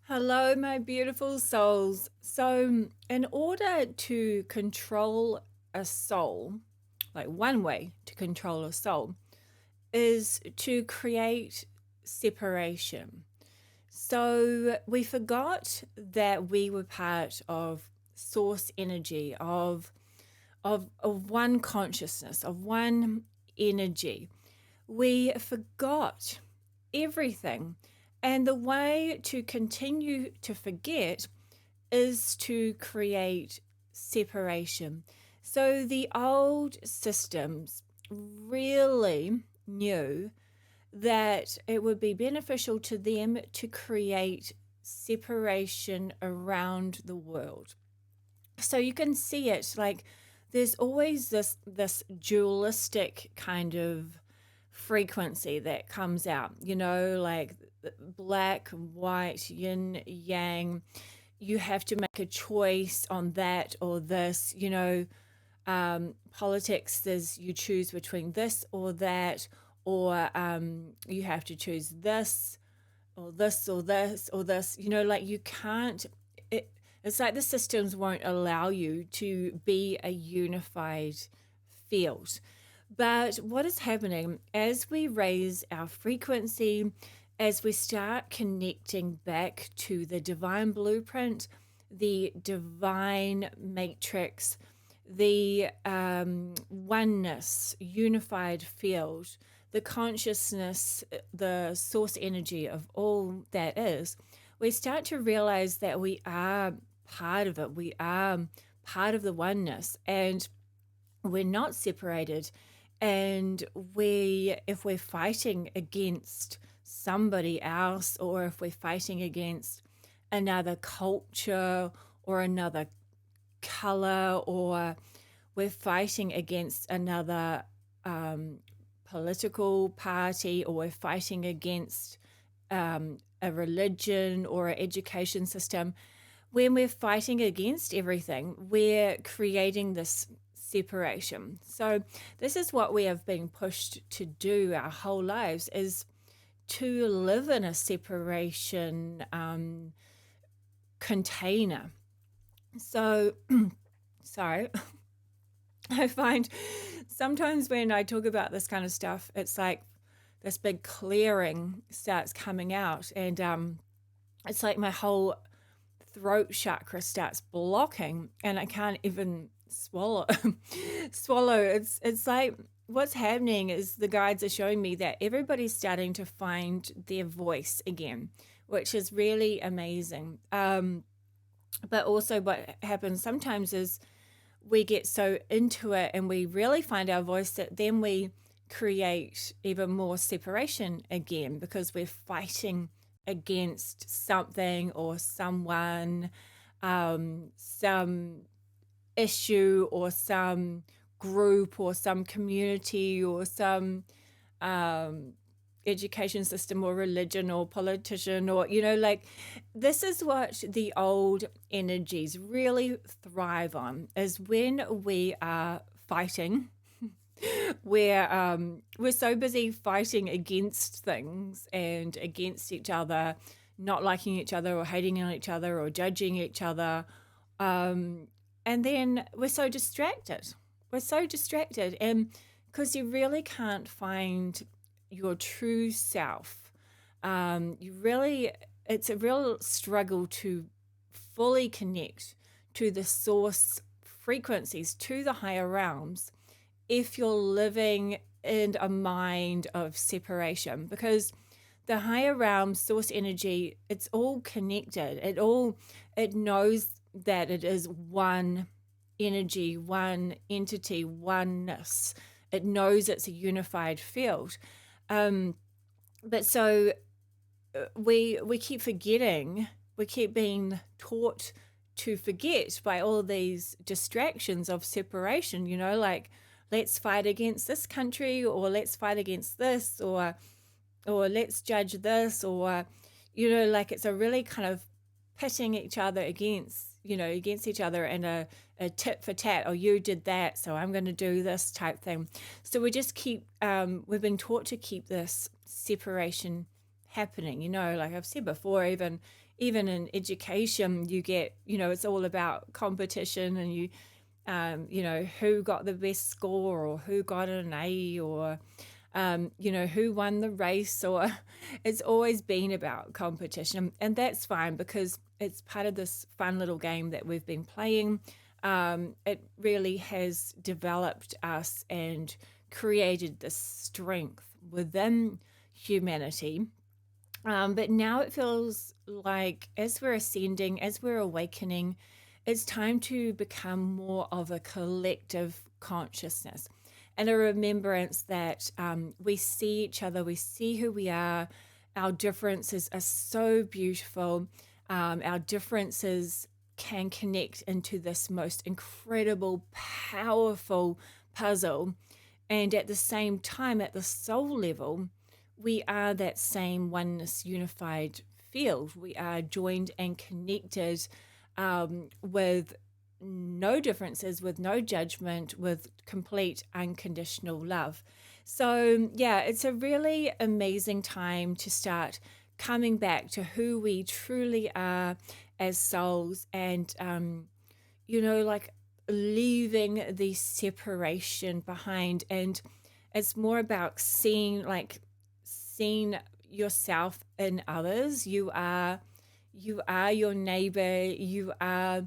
Hello, my beautiful souls. So, in order to control a soul, like one way to control a soul is to create separation. So, we forgot that we were part of source energy, of one consciousness, of one energy. We forgot everything. And the way to continue to forget is to create separation. So the old systems really knew that it would be beneficial to them to create separation around the world. So you can see it like there's always this dualistic kind of frequency that comes out, like black and white, yin yang. You have to make a choice on that or this, politics, there's you choose between this or that, or you have to choose this or this or this or this, like you can't, it's like the systems won't allow you to be a unified field. But what is happening as we raise our frequency, as we start connecting back to the divine blueprint, the divine matrix, the oneness, unified field, the consciousness, the source energy of all that is, we start to realize that we are part of it. We are part of the oneness, and we're not separated. And if we're fighting against somebody else, or if we're fighting against another culture or another color, or we're fighting against another political party, or we're fighting against a religion or an education system, when we're fighting against everything, we're creating this separation. So this is what we have been pushed to do our whole lives, is to live in a separation container. So sorry. I find sometimes when I talk about this kind of stuff, it's like this big clearing starts coming out, and it's like my whole throat chakra starts blocking, and I can't even swallow. swallow. It's like what's happening is the guides are showing me that everybody's starting to find their voice again, which is really amazing. But also, what happens sometimes is we get so into it and we really find our voice that then we create even more separation again, because we're fighting against something or someone, some issue or some group or some community or some education system or religion or politician, or like this is what the old energies really thrive on, is when we are fighting. We're so busy fighting against things and against each other, not liking each other or hating on each other or judging each other, and then we're so distracted. And because you really can't find your true self. It's a real struggle to fully connect to the source frequencies, to the higher realms, if you're living in a mind of separation, because the higher realms, source energy, it's all connected. It knows that it is one energy, one entity, oneness. It knows it's a unified field. But so we keep forgetting, we keep being taught to forget by all these distractions of separation, like let's fight against this country, or let's fight against this, or let's judge this, or like it's a really kind of pitting each other against each other, and a tit for tat. Oh, you did that, so I'm going to do this type thing. So we just keep we've been taught to keep this separation happening. Like I've said before, even in education, you get, it's all about competition, and who got the best score, or who got an A, or who won the race, or it's always been about competition. And that's fine, because it's part of this fun little game that we've been playing. It really has developed us and created this strength within humanity. But now it feels like, as we're ascending, as we're awakening, it's time to become more of a collective consciousness, and a remembrance that we see each other, we see who we are. Our differences are so beautiful. Our differences can connect into this most incredible, powerful puzzle. And at the same time, at the soul level, we are that same oneness, unified field. We are joined and connected, with no differences, with no judgment, with complete unconditional love. So, yeah, it's a really amazing time to start coming back to who we truly are as souls, and, like leaving the separation behind. And it's more about seeing yourself in others. You are your neighbor. You are,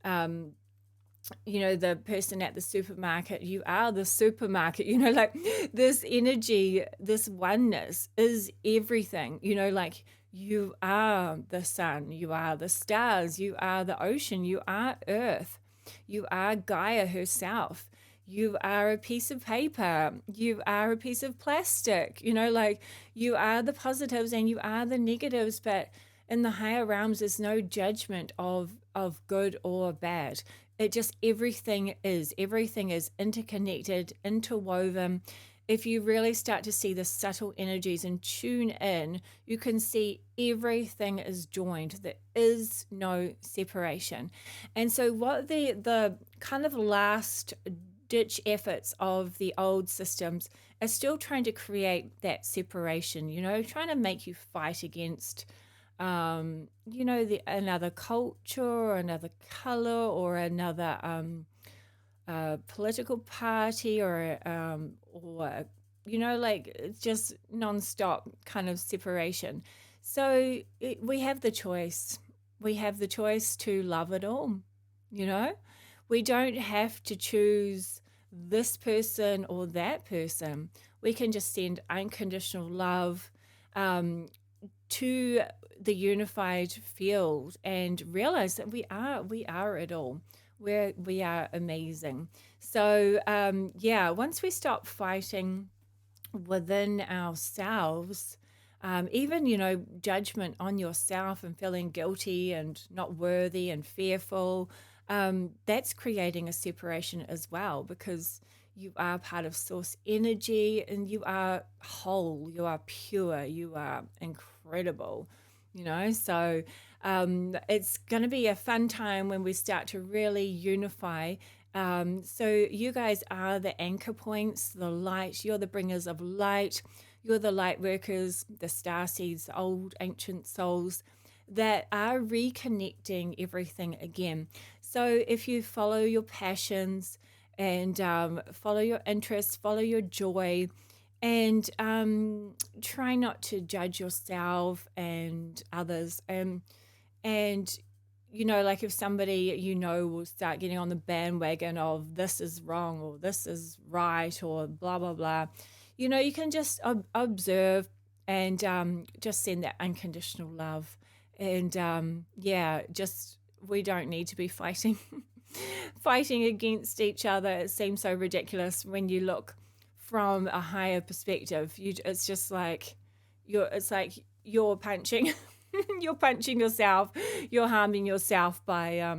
the person at the supermarket. You are the supermarket. Like this energy, this oneness is everything. Like you are the sun, you are the stars, you are the ocean, you are earth, you are Gaia herself. You are a piece of paper. You are a piece of plastic. Like you are the positives and you are the negatives. But in the higher realms, there's no judgment of good or bad. It just, everything is interconnected, interwoven. If you really start to see the subtle energies and tune in, you can see everything is joined. There is no separation. And so what the kind of last ditch efforts of the old systems are still trying to create that separation, trying to make you fight against, another culture, or another color, or another political party, or like it's just nonstop kind of separation. So we have the choice. We have the choice to love it all. We don't have to choose this person or that person. We can just send unconditional love to the unified field, and realize that we are it all. We are amazing. So once we stop fighting within ourselves, even judgment on yourself and feeling guilty and not worthy and fearful, that's creating a separation as well, because you are part of source energy, and you are whole, you are pure, you are incredible. So it's going to be a fun time when we start to really unify. So you guys are the anchor points, the light. You're the bringers of light. You're the light workers, the star seeds, the old ancient souls that are reconnecting everything again. So if you follow your passions, and follow your interests, follow your joy, and try not to judge yourself and others. And like if somebody will start getting on the bandwagon of this is wrong or this is right or blah blah blah, you can just observe, and just send that unconditional love. And just, we don't need to be fighting against each other. It seems so ridiculous when you look from a higher perspective. It's just like you're punching you're punching yourself, you're harming yourself by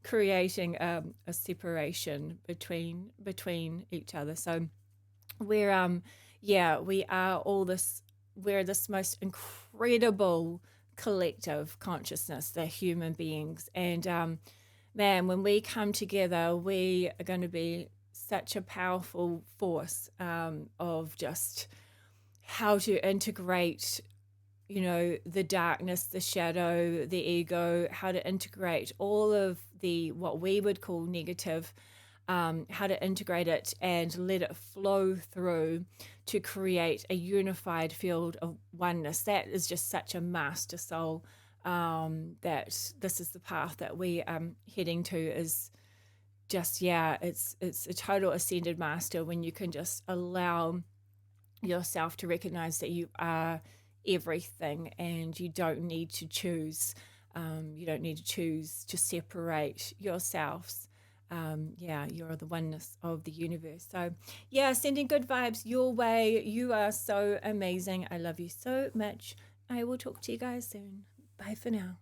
creating a separation between each other. So we're we are all this, we're this most incredible collective consciousness, the human beings. And man, when we come together, we are going to be such a powerful force of just how to integrate the darkness, the shadow, the ego, how to integrate all of the what we would call negative, how to integrate it and let it flow through to create a unified field of oneness. That is just such a master soul, that this is the path that we are heading to, is just, yeah, it's a total ascended master when you can just allow yourself to recognize that you are everything and you don't need to choose. You don't need to choose to separate yourselves. Yeah, you're the oneness of the universe. So, yeah, sending good vibes your way. You are so amazing. I love you so much. I will talk to you guys soon. Bye for now.